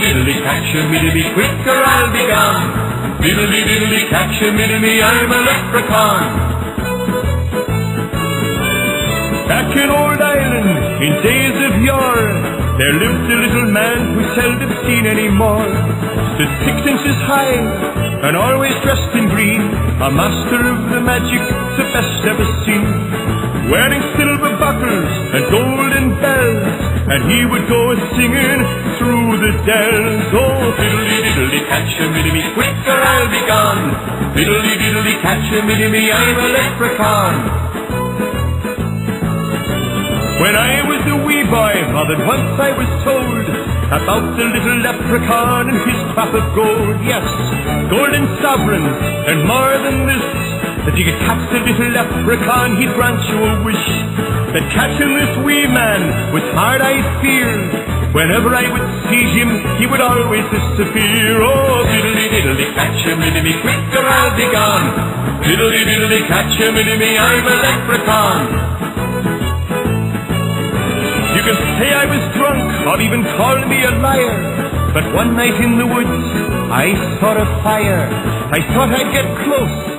Diddly, catch-a-me-diddly, quick or I'll be gone. Diddly, diddly, catch-a-me-diddly, I'm a leprechaun. Back in old Ireland, in days of yore, there lived a little man who seldom seen any more. Stood 6 inches high, and always dressed in green, a master of the magic, the best ever seen. Wearing silver buckles and golden bells, and he would go singing through the dells. Oh, diddly diddly, catch-a-me-diddly, quick or I'll be gone. Diddly diddly, catch-a-me-diddly, I'm a leprechaun. When I was a wee boy, Mother, once I was told about the little leprechaun and his crop of gold. Yes, golden sovereigns and more than this, that you could catch the little leprechaun, he'd grant you a wish. That catching this wee man was hard, I fear. Whenever I would see him, he would always disappear. Oh, diddly diddly, catch-a-me-diddly, quick or I'll be gone. Diddly diddly, catch-a-me-diddly, I'm a leprechaun. You can say I was drunk, or even call me a liar, but one night in the woods, I saw a fire. I thought I'd get close,